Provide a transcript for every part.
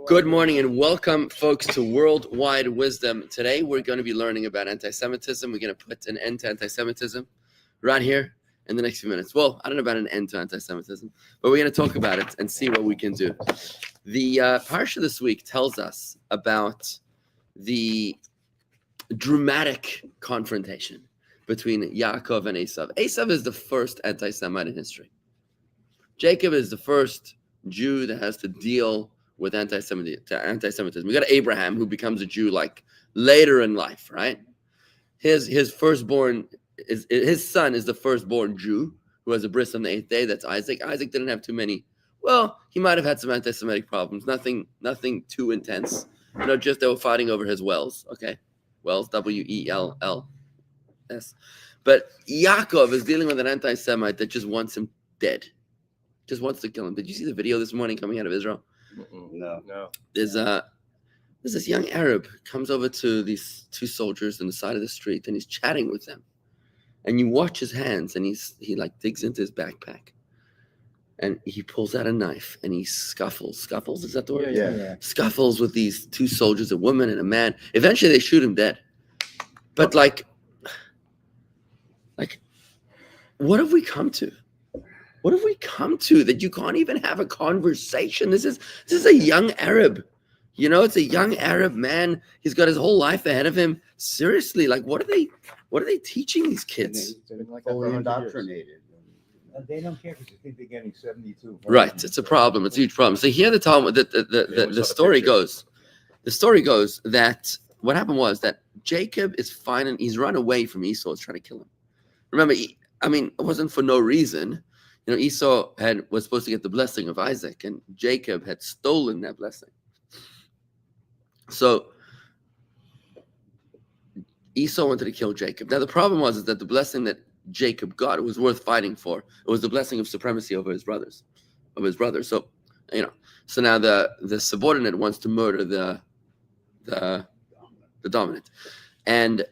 Good morning and welcome, folks, to Worldwide Wisdom. Today we're going to be learning about anti-Semitism. We're going to put an end to anti-Semitism right here in the next few minutes. Well, I don't know about an end to anti-Semitism, but we're going to talk about it and see what we can do. The Parsha this week tells us about the dramatic confrontation between Yaakov and Esau. Esau is the first anti-Semite in history. Jacob is the first Jew that has to deal with anti-Semitism. We got Abraham, who becomes a Jew like later in life, right? His firstborn is his son is the firstborn Jew who has a bris on the 8th day. That's Isaac. Isaac didn't have too many. Well, he might have had some anti-Semitic problems. Nothing too intense. Just they were fighting over his wells. Okay, wells, Wells. But Yaakov is dealing with an anti-Semite that just wants him dead. Just wants to kill him. Did you see the video this morning coming out of Israel? No. There's this young Arab comes over to these two soldiers on the side of the street, and he's chatting with them. And you watch his hands, and he like digs into his backpack, and he pulls out a knife, and he scuffles. Scuffles, is that the word? Yeah. Scuffles with these two soldiers, a woman and a man. Eventually, they shoot him dead. But like, what have we come to? What have we come to that you can't even have a conversation? This is a young Arab. It's a young Arab man. He's got his whole life ahead of him. Seriously, what are they teaching these kids? They're fully indoctrinated. And they don't care because they think they're getting 72. Right. It's a problem. It's a huge problem. So here the story goes. The story goes that what happened was that Jacob he's run away from Esau. He's trying to kill him. Remember, it wasn't for no reason. Esau was supposed to get the blessing of Isaac, and Jacob had stolen that blessing. So Esau wanted to kill Jacob. Now the problem was that the blessing that Jacob got, it was worth fighting for. It was the blessing of supremacy over his brothers. So so now the subordinate wants to murder the dominant, and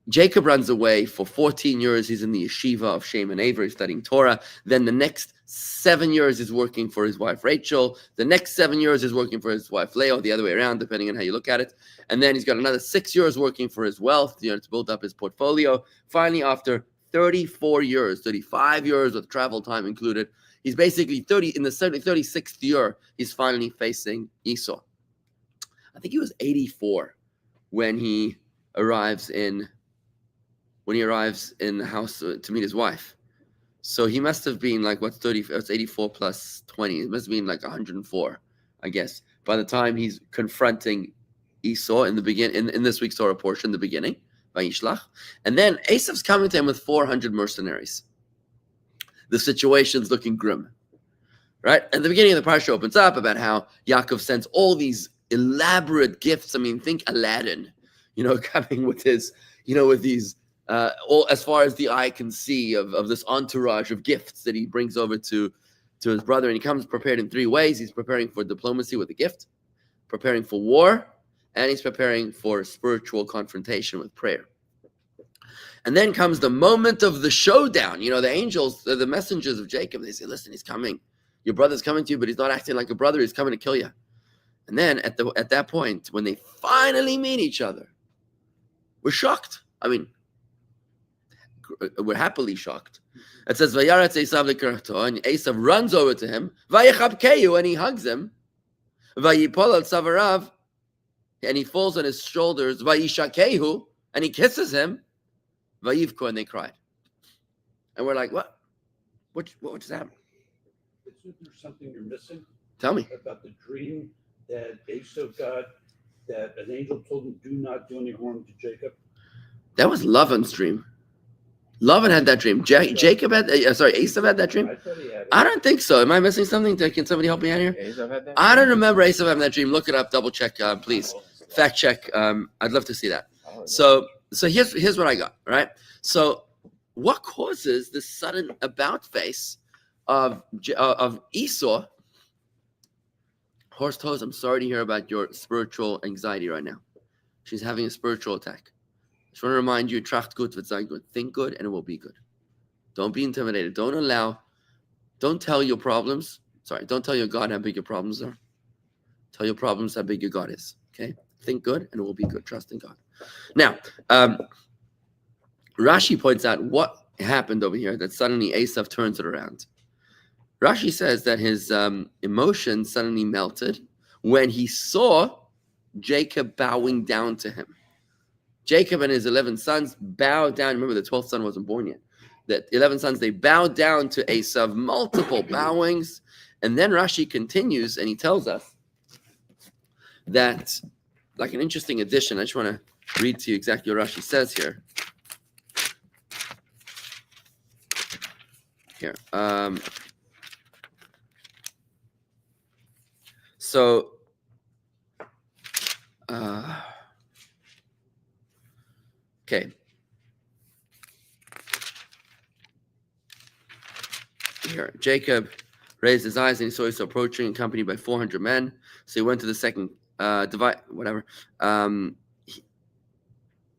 Jacob runs away for 14 years. He's in the yeshiva of Shem and Avery studying Torah. Then the next 7 years he's working for his wife Rachel. The next 7 years he's working for his wife Leah, the other way around, depending on how you look at it. And then he's got another 6 years working for his wealth, to build up his portfolio. Finally, after 35 years with travel time included, he's basically 36th year, he's finally facing Esau. I think he was 84 when he arrives in the house to meet his wife. So he must have been like, 30? It's 84 plus 20. It must have been like 104, I guess, by the time he's confronting Esau in this week's Torah portion, the beginning, Vayishlach. And then Esau's coming to him with 400 mercenaries. The situation's looking grim, right? At the beginning of the Parsha opens up about how Yaakov sends all these elaborate gifts. Think Aladdin, coming with his, with these, all as far as the eye can see of this entourage of gifts that he brings over to his brother. And he comes prepared in 3 ways. He's preparing for diplomacy with a gift, preparing for war, and he's preparing for spiritual confrontation with prayer. And then comes the moment of the showdown. The angels, the messengers of Jacob, they say, listen, he's coming. Your brother's coming to you, but he's not acting like a brother. He's coming to kill you. And then at that point, when they finally meet each other, we're shocked. We're happily shocked. It says, Vayaretz Esav lekarto, and Esav runs over to him, Vayichabkehu, and he hugs him, Vayipol al tzavarav, and he falls on his shoulders, Vayishakehu, and he kisses him, Vayivko, and they cried. And we're like, what? What just happened? Isn't there something you're missing? Tell me. About the dream that Esau got, that an angel told him, do not do any harm to Jacob? That was Lavan's dream. Lavan had that dream. Esau had that dream? I thought he had it. I don't think so. Am I missing something? Can somebody help me out here? Esau had that? I don't remember Esau having that dream. Look it up. Double check, please. Fact check. I'd love to see that. So here's what I got, right? So what causes this sudden about face of Esau? Horst Toes, I'm sorry to hear about your spiritual anxiety right now. She's having a spiritual attack. I just want to remind you, tracht gut wird sein gut. Think good and it will be good. Don't be intimidated. Don't tell your problems. Don't tell your God how big your problems are. Tell your problems how big your God is. Okay? Think good and it will be good. Trust in God. Now, Rashi points out what happened over here, that suddenly Esau turns it around. Rashi says that his emotions suddenly melted when he saw Jacob bowing down to him. Jacob and his 11 sons bowed down. Remember, the 12th son wasn't born yet. The 11 sons, they bowed down to Esau, multiple bowings. And then Rashi continues and he tells us that, like an interesting addition, I just want to read to you exactly what Rashi says here. Here. Okay. Here, Jacob raised his eyes and he saw Esau approaching, accompanied by 400 men. So he went to the second divide, whatever.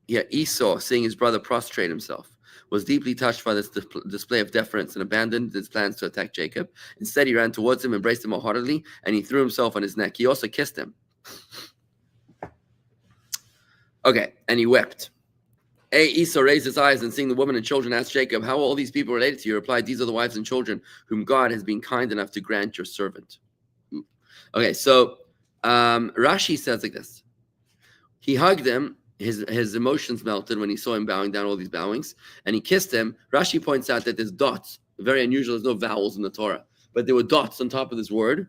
Esau, seeing his brother prostrate himself, was deeply touched by this display of deference and abandoned his plans to attack Jacob. Instead, he ran towards him, embraced him wholeheartedly, and he threw himself on his neck. He also kissed him. Okay, and he wept. Esau raised his eyes and seeing the woman and children asked Jacob, how are all these people related to you? He replied, these are the wives and children whom God has been kind enough to grant your servant. Okay, so Rashi says like this. He hugged him. His emotions melted when he saw him bowing down, all these bowings, and he kissed him. Rashi points out that there's dots, very unusual. There's no vowels in the Torah, but there were dots on top of this word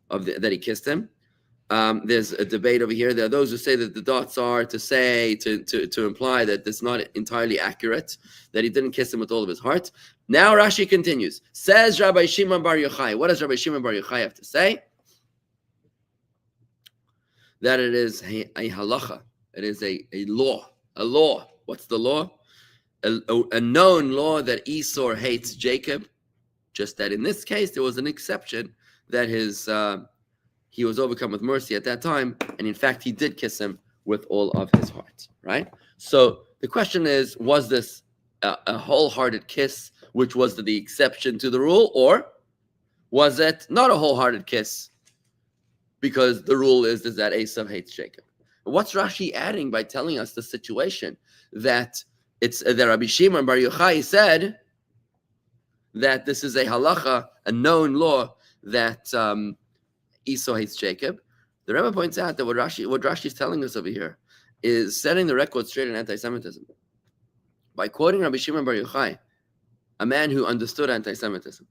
that he kissed him. There's a debate over here. There are those who say that the dots are to imply that it's not entirely accurate, that he didn't kiss him with all of his heart. Now Rashi continues. Says Rabbi Shimon Bar Yochai. What does Rabbi Shimon Bar Yochai have to say? That it is a halacha. It is a law. A law. What's the law? A known law that Esau hates Jacob. Just that in this case, there was an exception that he was overcome with mercy at that time, and in fact, he did kiss him with all of his heart, right? So the question is, was this a wholehearted kiss, which was the exception to the rule, or was it not a wholehearted kiss because the rule is that Esau hates Jacob? What's Rashi adding by telling us the situation that it's that Rabbi Shimon Bar Yochai said that this is a halacha, a known law that Esau hates Jacob? The Rebbe points out that what Rashi is telling us over here is setting the record straight in anti-Semitism by quoting Rabbi Shimon Bar Yochai, a man who understood anti-Semitism.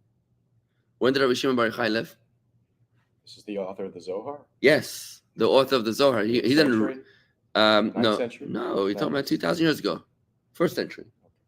When did Rabbi Shimon Bar Yochai live? This is the author of the Zohar? Yes, the author of the Zohar. He didn't. Century? No, you're talking about 2,000 years ago, first century,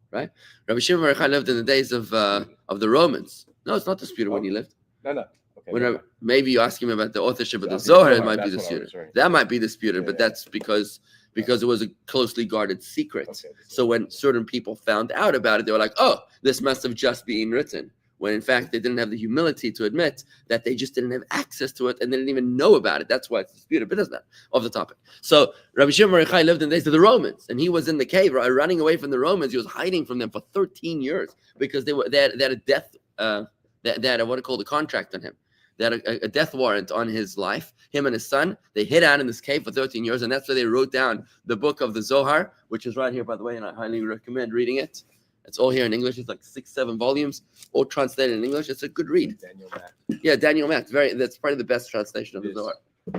right? Rabbi Shimon Bar Yochai lived in the days of the Romans. No, it's not disputed when he lived. No. Okay, maybe you ask him about the authorship of the Zohar, it might be that's what I was disputed. referring to. That might be disputed, Yeah, but yeah. that's because it was a closely guarded secret. Okay. So when certain people found out about it, they were like, oh, this must have just been written. When in fact, they didn't have the humility to admit that they just didn't have access to it and they didn't even know about it. That's why it's disputed, but that's not off the topic. So Rabbi Shimon Bar Yochai lived in the days of the Romans, and he was in the cave running away from the Romans. He was hiding from them for 13 years because they had a death, they had what are called a contract on him. They had a death warrant on his life. Him and his son, they hid out in this cave for 13 years, and that's where they wrote down the book of the Zohar, which is right here, by the way, and I highly recommend reading it. It's all here in English. It's like 6-7 volumes, all translated in English. It's a good read. Daniel Mack. Yeah, Daniel Mack. That's probably the best translation of the Zohar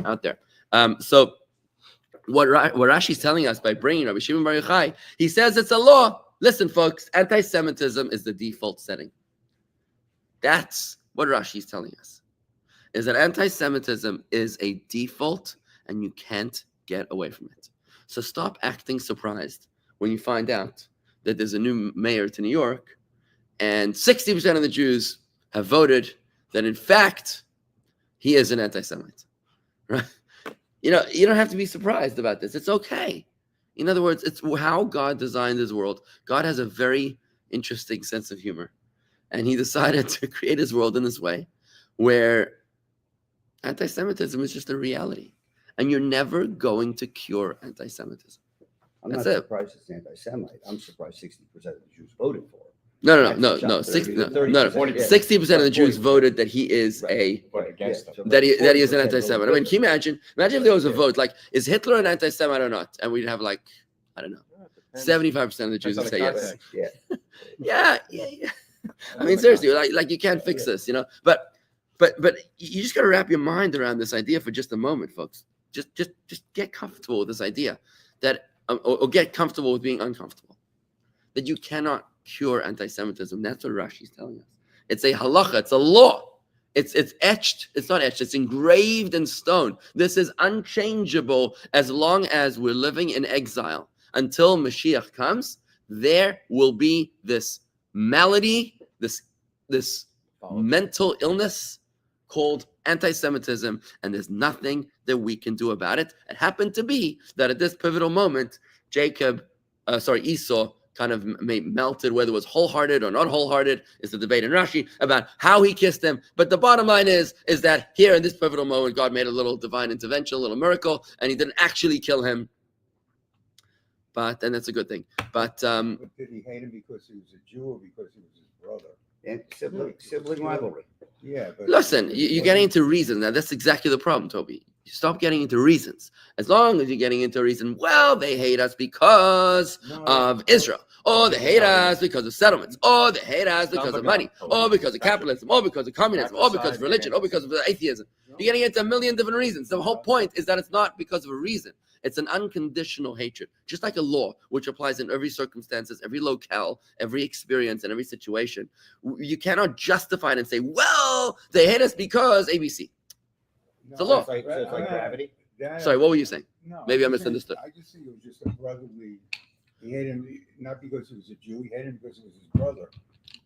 out there. So what Rashi's telling us by bringing Rabbi Shimon Bar Yochai, he says it's a law. Listen, folks, anti-Semitism is the default setting. That's what Rashi's telling us, is that anti-Semitism is a default and you can't get away from it. So stop acting surprised when you find out that there's a new mayor to New York and 60% of the Jews have voted that in fact he is an anti-Semite, right? You don't have to be surprised about this. It's okay. In other words, it's how God designed his world. God has a very interesting sense of humor, and he decided to create his world in this way where anti-Semitism is just a reality, and you're never going to cure anti-Semitism. I'm That's not it. surprised it's anti-Semite. I'm surprised 60% of the Jews voted for it. No. 60% of the Jews voted that he is But against them. that he is an anti-Semite. I mean, can you imagine if there was a vote like, is Hitler an anti-Semite or not? And we'd have like, I don't know, 75% of the Jews would say yes. Yeah. I mean, seriously, like you can't fix this, But you just got to wrap your mind around this idea for just a moment, folks. Just get comfortable with this idea that, or get comfortable with being uncomfortable. That you cannot cure anti-Semitism. That's what Rashi's telling us. It's a halacha. It's a law. It's etched. It's not etched. It's engraved in stone. This is unchangeable as long as we're living in exile. Until Mashiach comes, there will be this malady, this mental illness called anti-Semitism, and there's nothing that we can do about it. It happened to be that at this pivotal moment, Esau kind of melted, whether it was wholehearted or not wholehearted, is the debate in Rashi about how he kissed him. But the bottom line is that here in this pivotal moment, God made a little divine intervention, a little miracle, and he didn't actually kill him. And that's a good thing. But did he hate him because he was a Jew or because he was his brother? And sibling rivalry. Yeah, but listen, you're getting into reason. Now, that's exactly the problem, Toby. You stop getting into reasons. As long as you're getting into a reason, well, they hate us because of Israel. Or they hate us because of settlements. Or they hate us because of money. Or because of capitalism. Or because of communism. Or because of religion. Or because of atheism. You're getting into a million different reasons. The whole point is that it's not because of a reason. It's an unconditional hatred, just like a law, which applies in every circumstances, every locale, every experience, and every situation. You cannot justify it and say, well, they hate us because ABC. It's a law. So it's like gravity. Sorry, what were you saying? No, Maybe I misunderstood. I just think it was just a brotherly. He hated him not because he was a Jew. He hated him because it was his brother.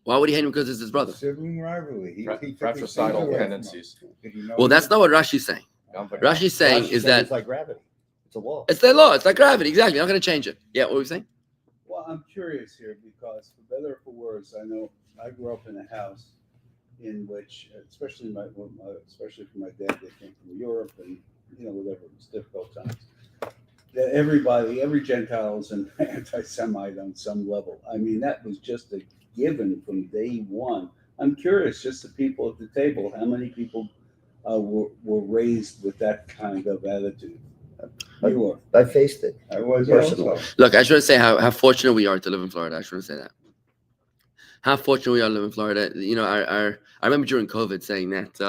Why would he hate him because it's his brother? Sibling rivalry. He took his Fratricidal things away from him. tendencies. Did he know Well, that's not what Rashi's saying. But Rashi's saying is that it's like gravity. It's a law. it's their law. It's like gravity. Exactly. You're not going to change it. Yeah, what were you saying? Well, I'm curious here because, for better or for worse, I know I grew up in a house in which, especially for my dad, they came from Europe and whatever, it was difficult times. That every Gentile is an anti-Semite on some level. I mean, that was just a given from day one. I'm curious, just the people at the table, how many people were raised with that kind of attitude? You were. I faced it. I was Personally. also. Look, I just want to say how fortunate we are to live in Florida. I just want to say that. How fortunate we are to live in Florida. I remember during COVID saying that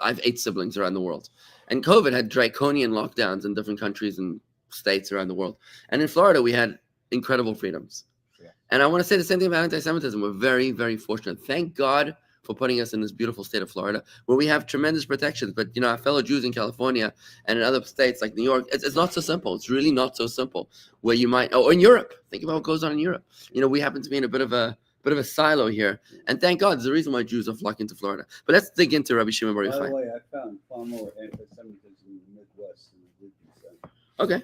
I've 8 siblings around the world. And COVID had draconian lockdowns in different countries and states around the world. And in Florida, we had incredible freedoms. Yeah. And I want to say the same thing about anti-Semitism. We're very, very fortunate. Thank God for putting us in this beautiful state of Florida, where we have tremendous protections. But, our fellow Jews in California and in other states like New York, it's not so simple. It's really not so simple. Where you might, or in Europe, think about what goes on in Europe. We happen to be in a bit of a silo here. And thank God, there's a reason why Jews are flocking to Florida. But let's dig into Rabbi Shimon Bar By the Yochai. way, I found far more anti-Semitism in the Midwest than I did in the South. Okay.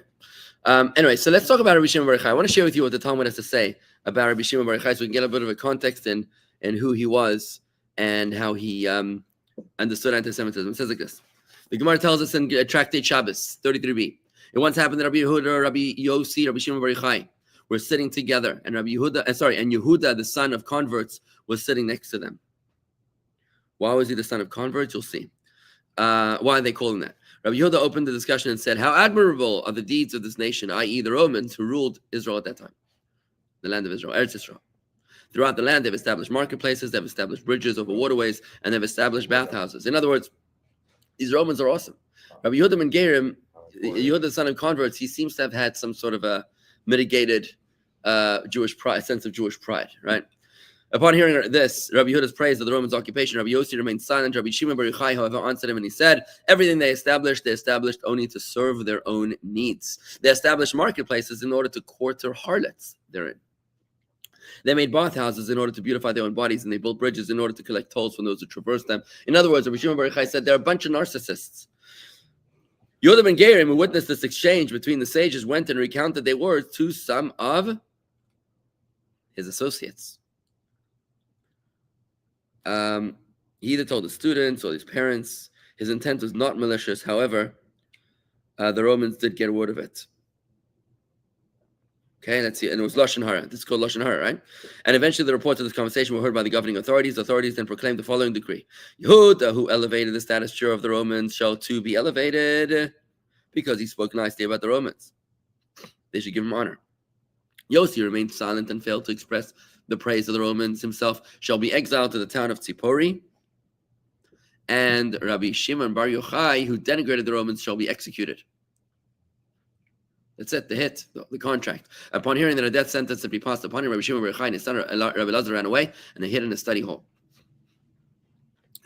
Anyway, so let's talk about Rabbi Shimon Bar Yochai. I want to share with you what the Talmud has to say about Rabbi Shimon Bar Yochai so we can get a bit of a context in who he was and how he understood anti-Semitism. It says like this. The Gemara tells us in Tractate Shabbos, 33b. It once happened that Rabbi Yehuda, Rabbi Yossi, Rabbi Shimon Bar Yochai were sitting together, and Yehuda, the son of converts, was sitting next to them. Why was he the son of converts? You'll see. Why are they calling that? Rabbi Yehuda opened the discussion and said, how admirable are the deeds of this nation, i.e. the Romans who ruled Israel at that time, the land of Israel, Eretz Israel. Throughout the land, they've established marketplaces, they've established bridges over waterways, and they've established bathhouses. In other words, these Romans are awesome. Rabbi Yehuda ben Gerim, Yehuda, the son of converts, he seems to have had some sort of a mitigated Jewish pride, sense of Jewish pride, right? Upon hearing this, Rabbi Yehuda's praise of the Romans' occupation, Rabbi Yossi remained silent. Rabbi Shimon Bar Yochai, however, answered him and he said, everything they established only to serve their own needs. They established marketplaces in order to quarter harlots therein. They made bathhouses in order to beautify their own bodies, and they built bridges in order to collect tolls from those who traverse them. In other words, Rabbi Shimon Bar Yochai said they're a bunch of narcissists. Yehuda ben Gerim, who witnessed this exchange between the sages, went and recounted their words to some of his associates. He either told his students or his parents. His intent was not malicious. However, the Romans did get word of it. Okay, let's see. And it was Lashon Hara. This is called Lashon Hara, right? And eventually the reports of this conversation were heard by the governing authorities. The authorities then proclaimed the following decree. Yehuda, who elevated the stature of the Romans, shall too be elevated because he spoke nicely about the Romans. They should give him honor. Yossi remained silent and failed to express the praise of the Romans. Himself shall be exiled to the town of Tzipori. And Rabbi Shimon Bar Yochai, who denigrated the Romans, shall be executed. That's it, the hit, the contract. Upon hearing that a death sentence had been passed upon him, Rabbi Shimon Bar Yochai and his son Rabbi Lazar ran away, and they hid in a study hall.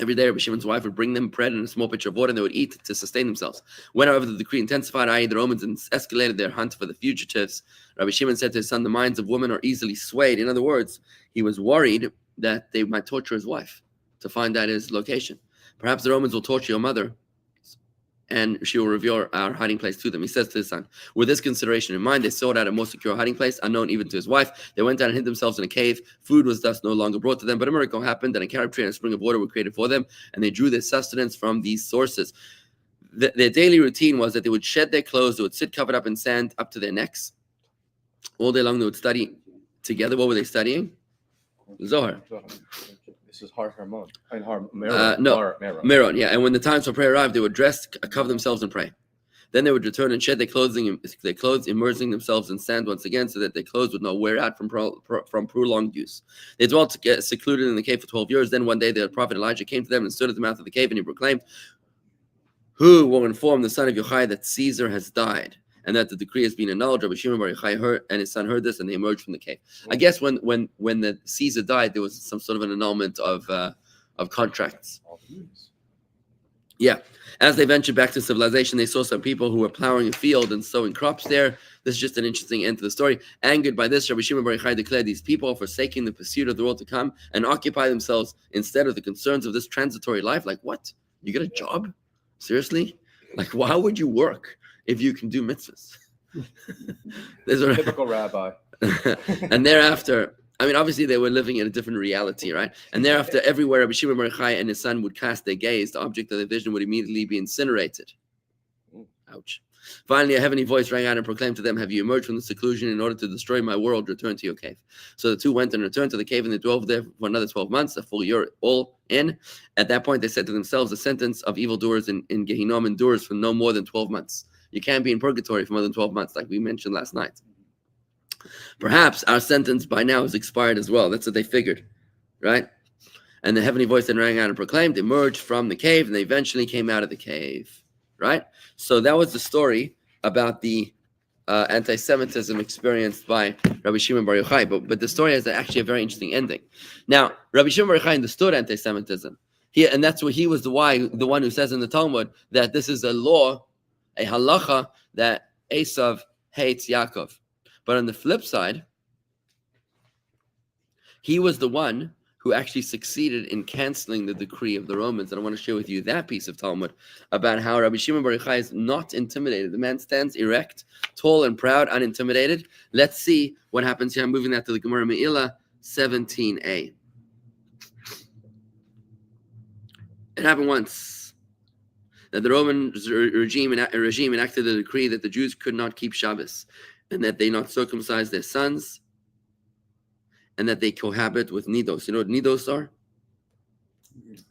Every day, Rabbi Shimon's wife would bring them bread and a small pitcher of water, and they would eat to sustain themselves. When, however, the decree intensified, i.e., the Romans escalated their hunt for the fugitives, Rabbi Shimon said to his son, the minds of women are easily swayed. In other words, he was worried that they might torture his wife to find out his location. Perhaps the Romans will torture your mother, and she will reveal our hiding place to them. He says to his son, with this consideration in mind, they sought out a more secure hiding place, unknown even to his wife. They went down and hid themselves in a cave. Food was thus no longer brought to them, but a miracle happened, and a carob tree and a spring of water were created for them, and they drew their sustenance from these sources. Their daily routine was that they would shed their clothes, they would sit covered up in sand up to their necks. All day long they would study together. What were they studying? Zohar. This is Har Harmon. No, Meron, yeah. And when the times for prayer arrived, they would dress, cover themselves, and pray. Then they would return and shed their clothes, immersing themselves in sand once again, so that their clothes would not wear out from prolonged use. They dwelt secluded in the cave for 12 years. Then one day the prophet Elijah came to them and stood at the mouth of the cave, and he proclaimed, "Who will inform the son of Yochai that Caesar has died, and that the decree has been annulled?" Rabbi Shimon Bar Yochai heard, and his son heard this, and they emerged from the cave. I guess when the Caesar died, there was some sort of an annulment of contracts. Yeah. As they ventured back to civilization, they saw some people who were plowing a field and sowing crops there. This is just an interesting end to the story. Angered by this, Rabbi Shimon Bar Yochai declared, these people are forsaking the pursuit of the world to come and occupy themselves instead of the concerns of this transitory life. Like, what? You get a job? Seriously? Like, how would you work if you can do mitzvahs? Typical rabbi. And thereafter, I mean, obviously they were living in a different reality, right? And thereafter, everywhere Rabbi Shimon Bar Yochai and his son would cast their gaze, the object of their vision would immediately be incinerated. Ouch. Finally, a heavenly voice rang out and proclaimed to them, "Have you emerged from the seclusion in order to destroy my world? Return to your cave." So the two went and returned to the cave, and they dwelled there for another 12 months, a full year all in. At that point, they said to themselves, the sentence of evildoers in Gehinnom endures for no more than 12 months. You can't be in purgatory for more than 12 months, like we mentioned last night. Perhaps our sentence by now is expired as well. That's what they figured, right? And the heavenly voice then rang out and proclaimed, emerged from the cave, and they eventually came out of the cave, right? So that was the story about the anti-Semitism experienced by Rabbi Shimon Bar Yochai. But the story has actually a very interesting ending. Now, Rabbi Shimon Bar Yochai understood anti-Semitism. And that's what he was the one who says in the Talmud that this is a law, a halacha, that Esau hates Yaakov. But on the flip side, he was the one who actually succeeded in canceling the decree of the Romans. And I want to share with you that piece of Talmud about how Rabbi Shimon Bar Yochai is not intimidated. The man stands erect, tall and proud, unintimidated. Let's see what happens here. I'm moving that to the Gemara Me'ilah 17a. It happened once that the Roman regime enacted a decree that the Jews could not keep Shabbos, and that they not circumcise their sons, and that they cohabit with nidos. You know what nidos are?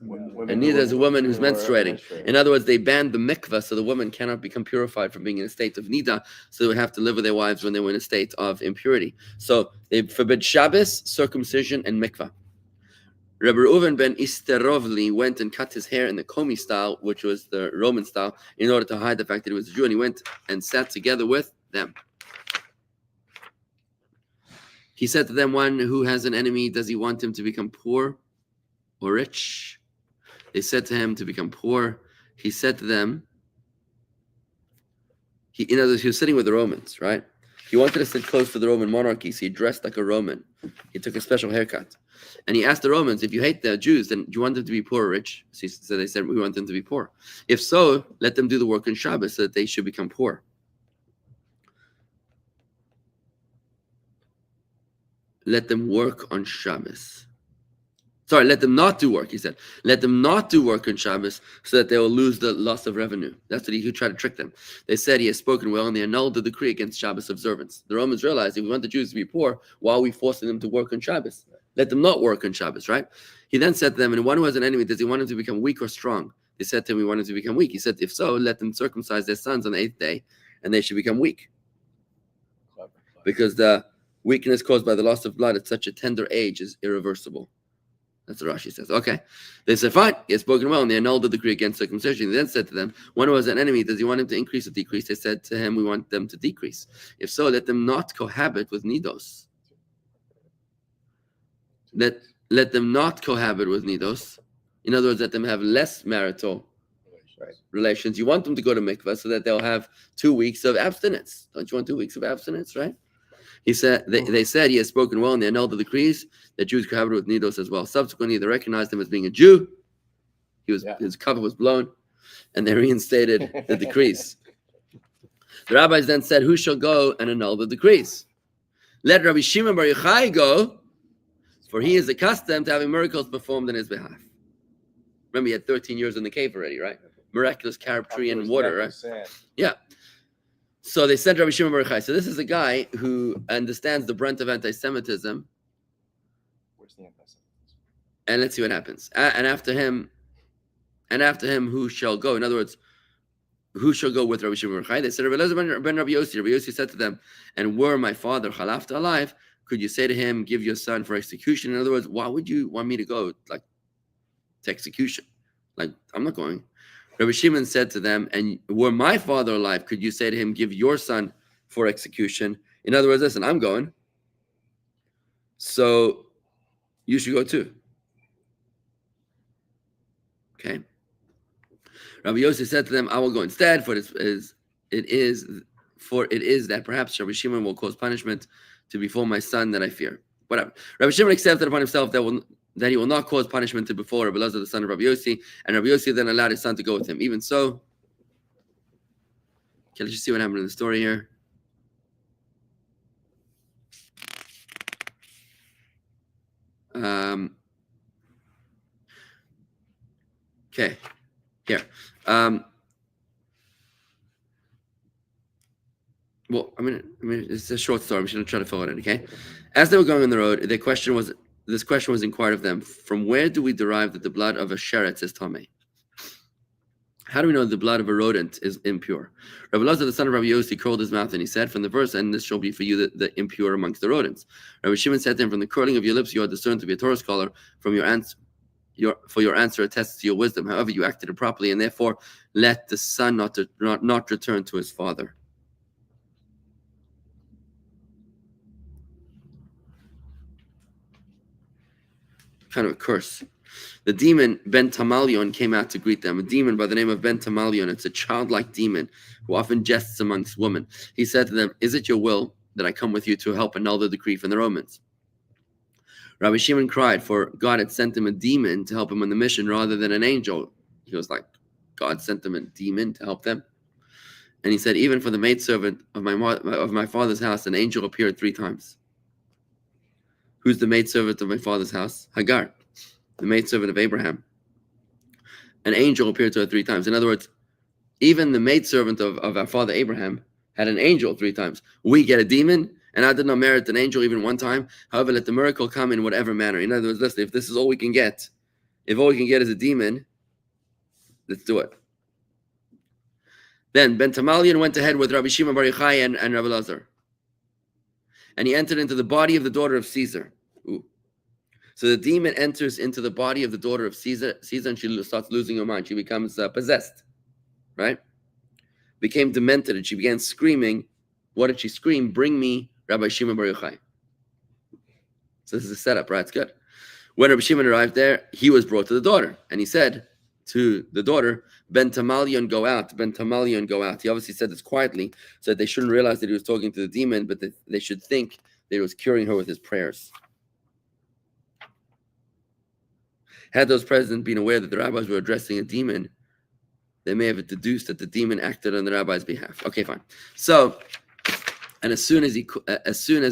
And nida is a woman who's menstruating. In other words, they banned the mikvah, so the woman cannot become purified from being in a state of nida, so they would have to live with their wives when they were in a state of impurity. So they forbid Shabbos, circumcision, and mikvah. Rabbi Reuven ben Isterovli went and cut his hair in the Komi style, which was the Roman style, in order to hide the fact that he was a Jew, and he went and sat together with them. He said to them, one who has an enemy, does he want him to become poor or rich? They said to him to become poor. He said to them, in other words, he was sitting with the Romans, right? He wanted to sit close to the Roman monarchy, so he dressed like a Roman. He took a special haircut. And he asked the Romans, if you hate the Jews, then do you want them to be poor or rich? So they said, we want them to be poor. If so, let them do the work in Shabbos so that they should become poor. Let them work on Shabbos. Sorry, let them not do work, he said. Let them not do work on Shabbos so that they will lose the loss of revenue. That's what he tried to trick them. They said he has spoken well and they annulled the decree against Shabbos observance. The Romans realized if we want the Jews to be poor, why are we forcing them to work on Shabbos? Let them not work on Shabbos, right? He then said to them, and one who has an enemy, does he want him to become weak or strong? They said to him, we want him to become weak. He said, if so, let them circumcise their sons on the 8th day and they should become weak. Because the weakness caused by the loss of blood at such a tender age is irreversible. That's what Rashi says. Okay. They said, fine, he has spoken well, and they annulled the decree against circumcision. They then said to them, one who has an enemy, does he want him to increase or decrease? They said to him, we want them to decrease. If so, let them not cohabit with nidos. Let them not cohabit with nidos. In other words, let them have less marital relations. You want them to go to mikvah so that they'll have 2 weeks of abstinence. Don't you want 2 weeks of abstinence, right? He said they said he has spoken well, and they annulled the decrees that Jews cohabited with nidos as well. Subsequently, they recognized him as being a Jew. His cover was blown, and they reinstated the decrees. The rabbis then said, "Who shall go and annul the decrees? Let Rabbi Shimon bar Yochai go, for he is accustomed to having miracles performed in his behalf." Remember, he had 13 years in the cave already, right? Miraculous carrot tree and water, right? Yeah. So they sent Rabbi Shimon bar Yochai. So this is a guy who understands the brunt of anti-Semitism. Where's the anti-Semitism? And let's see what happens. And after him, who shall go? In other words, who shall go with Rabbi Shimon bar Yochai? They said, Rabbi Elazar ben Rabbi Yossi. Rabbi Yossi said to them, and were my father Chalafta alive, could you say to him, give your son for execution? In other words, why would you want me to go to execution? I'm not going. Rabbi Shimon said to them, and were my father alive, could you say to him, give your son for execution? In other words, listen, I'm going, so you should go too. Okay. Rabbi Yossi said to them, I will go instead, for it is that perhaps Rabbi Shimon will cause punishment to befall my son that I fear. Whatever. Rabbi Shimon accepted upon himself that he will not cause punishment to befall Rabbi Elazar, the son of Rabbi Yossi, and Rabbi Yossi then allowed his son to go with him. Even so, okay, let's just see what happened in the story here. Okay, here. Well, it's a short story. I'm just going to try to fill it in, okay? As they were going on the road, this question was inquired of them, from where do we derive that the blood of a sheretz is tamei? How do we know that the blood of a rodent is impure? Rabbi Elazar, the son of Rabbi Yossi, curled his mouth and he said, from the verse, and this shall be for you the impure amongst the rodents. Rabbi Shimon said to him, from the curling of your lips you are discerned to be a Torah scholar, from your answer. For your answer attests to your wisdom. However, you acted improperly, and therefore let the son not return to his father. Kind of a curse. The demon Ben Tamalion came out to greet them. A demon by the name of Ben Tamalion. It's a childlike demon who often jests amongst women. He said to them, is it your will that I come with you to help annul the decree from the Romans? Rabbi Shimon cried, for God had sent him a demon to help him on the mission rather than an angel. He was like, God sent him a demon to help them. And he said, even for the maidservant of my father's house, an angel appeared 3 times. Who's the maidservant of my father's house? Hagar, the maidservant of Abraham. An angel appeared to her 3 times. In other words, even the maidservant of our father Abraham had an angel 3 times. We get a demon, and I did not merit an angel even 1 time. However, let the miracle come in whatever manner. In other words, listen, if this is all we can get, if all we can get is a demon, let's do it. Then Ben Tamalion went ahead with Rabbi Shimon bar Yochai and Rabbi Elazar. And he entered into the body of the daughter of Caesar. Ooh. So the demon enters into the body of the daughter of Caesar, and she starts losing her mind. She becomes possessed, right? Became demented, and she began screaming. What did she scream? Bring me Rabbi Shimon bar Yochai. So this is a setup, right? It's good. When Rabbi Shimon arrived there, he was brought to the daughter, and he said to the daughter, Ben Tamalion, go out. Ben Tamalion, go out. He obviously said this quietly, so that they shouldn't realize that he was talking to the demon, but that they should think that he was curing her with his prayers. Had those present been aware that the rabbis were addressing a demon, they may have deduced that the demon acted on the rabbi's behalf. Okay, fine. So And as soon as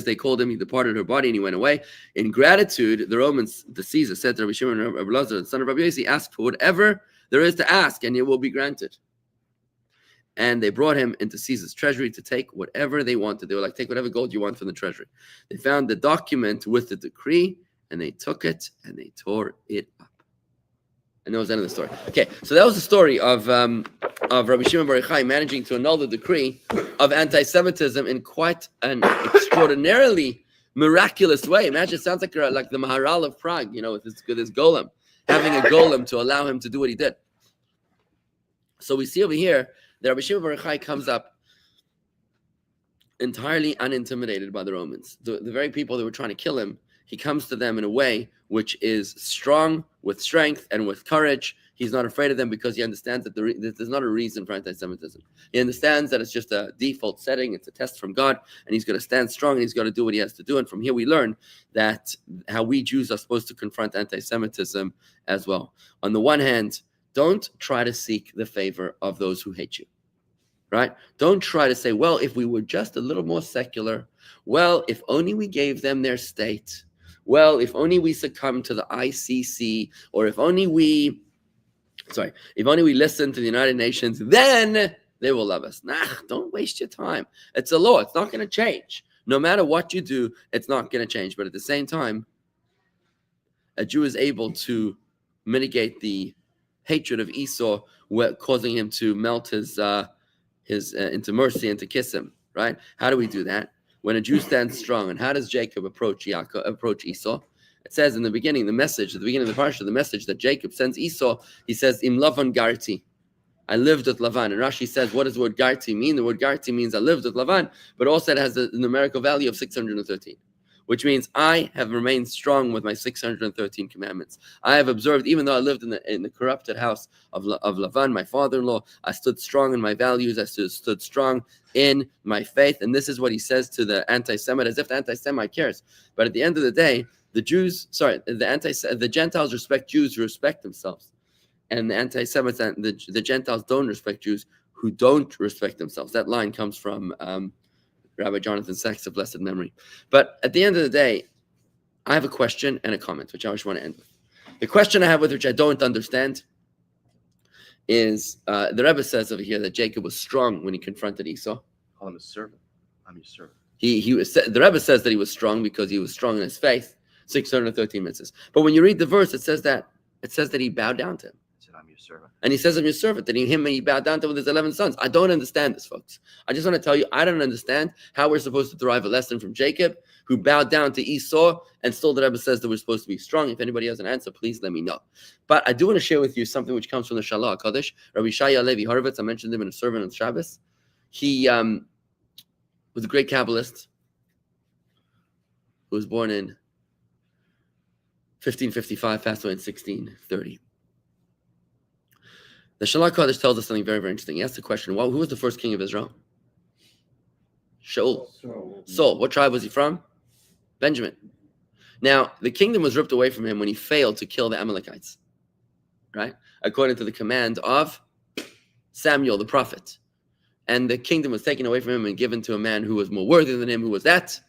they called him, he departed her body and he went away. In gratitude, the Romans, the Caesar, said to Rabbi Shimon and Rabbi Lazar, the son of Rabbi Yossi, ask for whatever there is to ask, and it will be granted. And they brought him into Caesar's treasury to take whatever they wanted. They were like, take whatever gold you want from the treasury. They found the document with the decree, and they took it and they tore it up. And that was the end of the story. Okay, so that was the story of Rabbi Shimon bar Yochai managing to annul the decree of anti-Semitism in quite an extraordinarily miraculous way. Imagine, it sounds like the Maharal of Prague, with his golem, having a golem to allow him to do what he did. So we see over here that Rabbi Shimon bar Yochai comes up entirely unintimidated by the Romans. The very people that were trying to kill him, he comes to them in a way which is strong, with strength, and with courage. He's not afraid of them because he understands that there's not a reason for anti-Semitism. He understands that it's just a default setting, it's a test from God, and he's going to stand strong, and he's going to do what he has to do. And from here we learn that how we Jews are supposed to confront anti-Semitism as well. On the one hand, don't try to seek the favor of those who hate you, right? Don't try to say, well, if we were just a little more secular, well, if only we gave them their state, well, if only we succumb to the ICC, or if only we listen to the United Nations, then they will love us. Nah, don't waste your time. It's a law. It's not going to change. No matter what you do, it's not going to change. But at the same time, a Jew is able to mitigate the hatred of Esau, causing him to melt his into mercy and to kiss him, right? How do we do that? When a Jew stands strong. And how does Jacob approach Esau? It says in the beginning, at the beginning of the Parshas, the message that Jacob sends Esau, he says, Im Lavan Garti. I lived with Lavan. And Rashi says, what does the word Garti mean? The word Garti means I lived with Lavan, but also it has a numerical value of 613, which means I have remained strong with my 613 commandments. I have observed, even though I lived in the corrupted house of Lavan, my father-in-law, I stood strong in my values. I stood strong in my faith. And this is what he says to the anti-Semite, as if the anti-Semite cares. But at the end of the day, the Gentiles respect Jews who respect themselves. And the anti-Semites, the Gentiles don't respect Jews who don't respect themselves. That line comes from Rabbi Jonathan Sachs of blessed memory. But at the end of the day, I have a question and a comment, which I just want to end with. The question I have with which I don't understand is the Rebbe says over here that Jacob was strong when he confronted Esau. Call him a servant. I'm your servant. The Rebbe says that he was strong because he was strong in his faith. 613 mitzvahs. But when you read the verse, it says that he bowed down to him. I said, I'm your servant. And he says, I'm your servant. And he bowed down to him with his 11 sons. I don't understand this, folks. I just want to tell you, I don't understand how we're supposed to derive a lesson from Jacob, who bowed down to Esau, and still the Rebbe says that we're supposed to be strong. If anybody has an answer, please let me know. But I do want to share with you something which comes from the Shalah HaKadosh. Rabbi Shaya Levi Horowitz, I mentioned him in a sermon on Shabbos. He was a great Kabbalist who was born in 1555, passed away in 1630. The Shalah HaKadosh tells us something very, very interesting. He asked the question, who was the first king of Israel? Shaul. Saul. What tribe was he from? Benjamin. Now, the kingdom was ripped away from him when he failed to kill the Amalekites, right? According to the command of Samuel, the prophet. And the kingdom was taken away from him and given to a man who was more worthy than him. Who was that?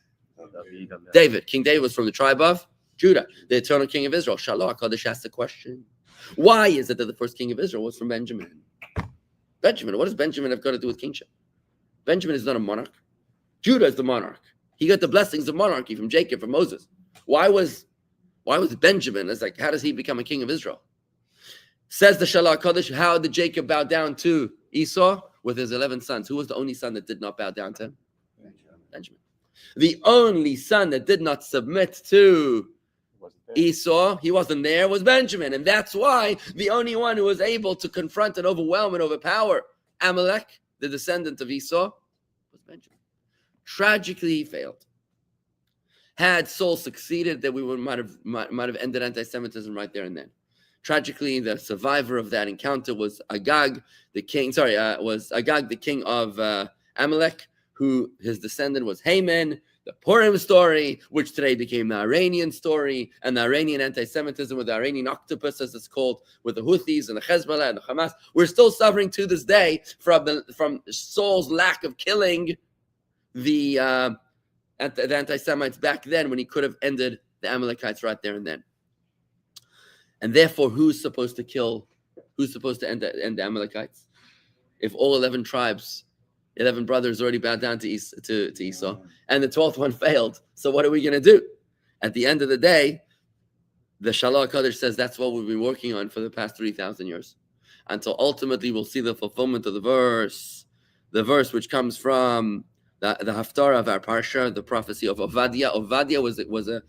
David. King David was from the tribe of Judah, the eternal king of Israel. Shalah HaKadosh asked the question, why is it that the first king of Israel was from Benjamin? Benjamin, what does Benjamin have got to do with kingship? Benjamin is not a monarch. Judah is the monarch. He got the blessings of monarchy from Jacob, from Moses. Why was Benjamin? It's like, how does he become a king of Israel? Says the Shalah HaKadosh, how did Jacob bow down to Esau? With his 11 sons. Who was the only son that did not bow down to him? Benjamin. The only son that did not submit to Esau, he wasn't there, was Benjamin. And that's why the only one who was able to confront and overwhelm and overpower Amalek, the descendant of Esau, was Benjamin. Tragically, he failed. Had Saul succeeded, that we might have ended anti-Semitism right there and then. Tragically, the survivor of that encounter was Agag, the king of Amalek, who his descendant was Haman. The Purim story, which today became the Iranian story, and the Iranian anti-Semitism with the Iranian octopus, as it's called, with the Houthis and the Hezbollah and the Hamas. We're still suffering to this day from Saul's lack of killing the anti-Semites back then when he could have ended the Amalekites right there and then. And therefore, who's supposed to end the Amalekites? If all 11 tribes, 11 brothers already bowed down to Esau, and the 12th one failed. So what are we going to do? At the end of the day, the Shalach HaKadosh says that's what we've been working on for the past 3,000 years. Until ultimately we'll see the fulfillment of the verse which comes from the Haftarah of our Parsha, the prophecy of Ovadia. Ovadia was an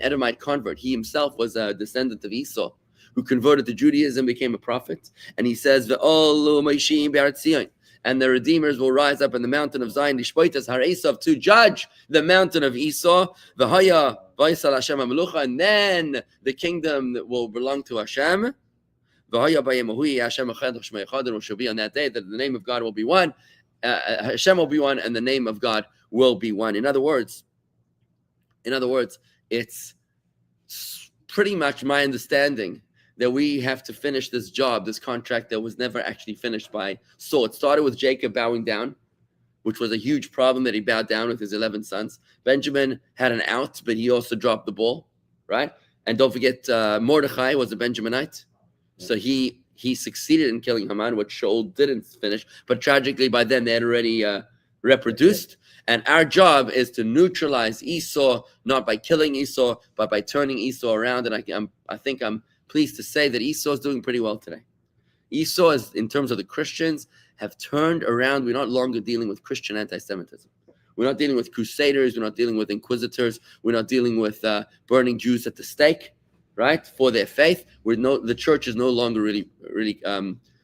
Edomite convert. He himself was a descendant of Esau, who converted to Judaism, became a prophet. And he says, "Ve'olu Moshiim be'aretz Zion." And the redeemers will rise up in the mountain of Zion, Lishpoitas har Esau, to judge the mountain of Esau. V'haya v'yisal Hashem ha'melucha, and then the kingdom that will belong to Hashem. V'haya b'yemahui Hashem echad v'shmei echad, and it shall be on that day that the name of God will be one, Hashem will be one, and the name of God will be one. In other words, it's pretty much my understanding that we have to finish this job, this contract that was never actually finished by Saul. It started with Jacob bowing down, which was a huge problem that he bowed down with his 11 sons. Benjamin had an out, but he also dropped the ball, right? And don't forget, Mordechai was a Benjaminite. So he succeeded in killing Haman, which Shaul didn't finish. But tragically, by then, they had already reproduced. And our job is to neutralize Esau, not by killing Esau, but by turning Esau around. And I think I'm pleased to say that Esau is doing pretty well today. Esau, is, in terms of the Christians, have turned around. We're not longer dealing with Christian anti-Semitism. We're not dealing with crusaders. We're not dealing with inquisitors. We're not dealing with burning Jews at the stake, right, for their faith. The church is no longer really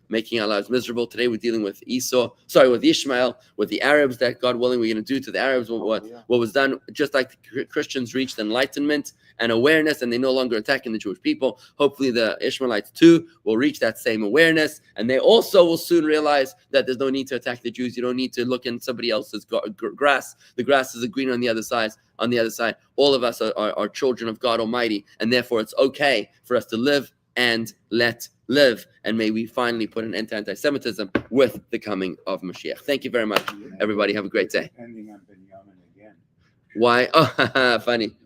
making our lives miserable. Today we're dealing with with Ishmael, with the Arabs, that God willing we're going to do to the Arabs what was done, just like the Christians reached enlightenment and awareness, and they're no longer attacking the Jewish people. Hopefully the Ishmaelites too will reach that same awareness, and they also will soon realize that there's no need to attack the Jews. You don't need to look in somebody else's grass. The grass is green on the other side. All of us are children of God Almighty, and therefore it's okay for us to live and let live. And may we finally put an end to anti-Semitism with the coming of Mashiach. Thank you very much, everybody. Have a great day. Ending on Benjamin again. Why? Oh, funny.